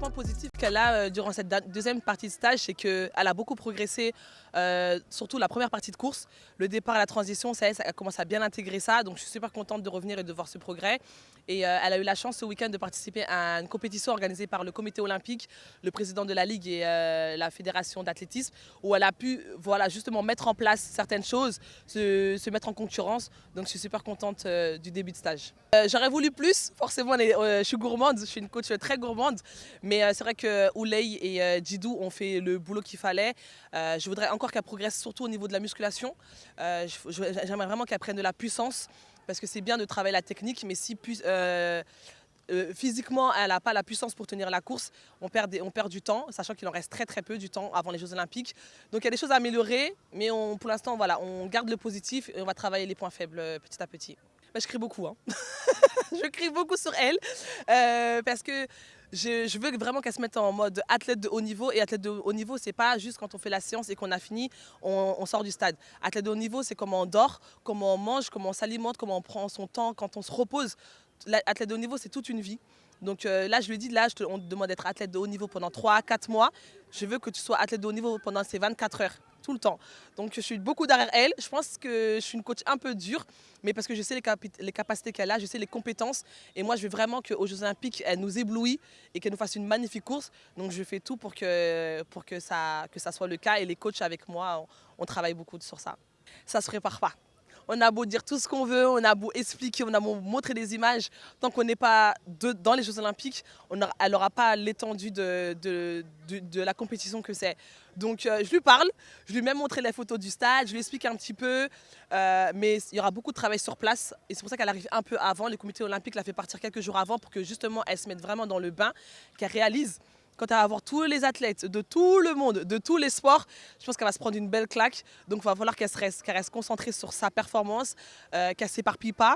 point positif qu'elle a durant cette deuxième partie de stage, c'est qu'elle a beaucoup progressé, surtout la première partie de course. Le départ et la transition, ça commence à bien intégrer ça. Donc je suis super contente de revenir et de voir ce progrès. Et elle a eu la chance ce week-end de participer à une compétition organisée par le comité olympique, le président de la Ligue et la fédération d'athlétisme, où elle a pu justement mettre en place certaines choses, se mettre en concurrence. Donc je suis super contente du début de stage. J'aurais voulu plus, forcément je suis gourmande, je suis une coach très gourmande, mais c'est vrai que Ouley et Djidou ont fait le boulot qu'il fallait. Je voudrais encore qu'elle progresse surtout au niveau de la musculation. J'aimerais vraiment qu'elle prenne de la puissance, parce que c'est bien de travailler la technique, mais si physiquement elle n'a pas la puissance pour tenir la course, on perd du temps, sachant qu'il en reste très peu du temps avant les Jeux Olympiques. Donc il y a des choses à améliorer, mais pour l'instant on garde le positif et on va travailler les points faibles petit à petit. Je crie beaucoup, hein. Je crie beaucoup sur elle parce que je veux vraiment qu'elle se mette en mode athlète de haut niveau. Et athlète de haut niveau, c'est pas juste quand on fait la séance et qu'on a fini, on sort du stade. Athlète de haut niveau, c'est comment on dort, comment on mange, comment on s'alimente, comment on prend son temps, quand on se repose. L'athlète de haut niveau, c'est toute une vie. Donc là, je lui dis, on te demande d'être athlète de haut niveau pendant 3-4 mois. Je veux que tu sois athlète de haut niveau pendant ces 24 heures. Tout le temps. Donc je suis beaucoup derrière elle. Je pense que je suis une coach un peu dure, mais parce que je sais les capacités qu'elle a, je sais les compétences. Et moi, je veux vraiment qu'aux Jeux Olympiques, elle nous éblouisse et qu'elle nous fasse une magnifique course. Donc je fais tout pour que ça soit le cas. Et les coachs avec moi, on travaille beaucoup sur ça. Ça ne se prépare pas. On a beau dire tout ce qu'on veut, on a beau expliquer, on a beau montrer des images, tant qu'on n'est pas dans les Jeux Olympiques, elle n'aura pas l'étendue de la compétition que c'est. Donc je lui parle, je lui ai même montré les photos du stade, je lui explique un petit peu, mais il y aura beaucoup de travail sur place et c'est pour ça qu'elle arrive un peu avant. Le comité olympique l'a fait partir quelques jours avant pour que justement elle se mette vraiment dans le bain, qu'elle réalise. Quand elle va voir tous les athlètes de tout le monde, de tous les sports, je pense qu'elle va se prendre une belle claque. Donc il va falloir qu'elle reste concentrée sur sa performance, qu'elle ne s'éparpille pas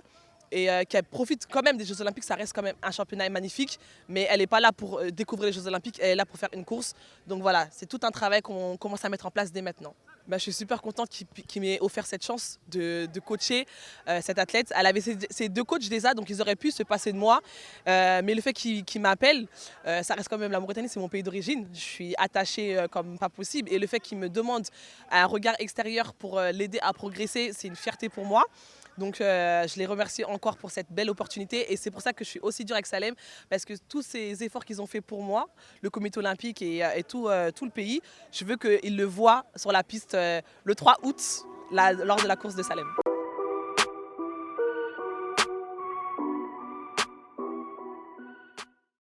et qu'elle profite quand même des Jeux Olympiques. Ça reste quand même un championnat magnifique, mais elle n'est pas là pour découvrir les Jeux Olympiques, elle est là pour faire une course. Donc voilà, c'est tout un travail qu'on commence à mettre en place dès maintenant. Je suis super contente qu'il m'ait offert cette chance de coacher cette athlète. Elle avait ses deux coachs déjà, donc ils auraient pu se passer de moi. Mais le fait qu'il m'appelle, ça reste quand même la Mauritanie, c'est mon pays d'origine. Je suis attachée comme pas possible. Et le fait qu'il me demande un regard extérieur pour l'aider à progresser, c'est une fierté pour moi. Donc je les remercie encore pour cette belle opportunité et c'est pour ça que je suis aussi dure avec Salem, parce que tous ces efforts qu'ils ont fait pour moi, le comité olympique et tout le pays, je veux qu'ils le voient sur la piste le 3 août lors de la course de Salem.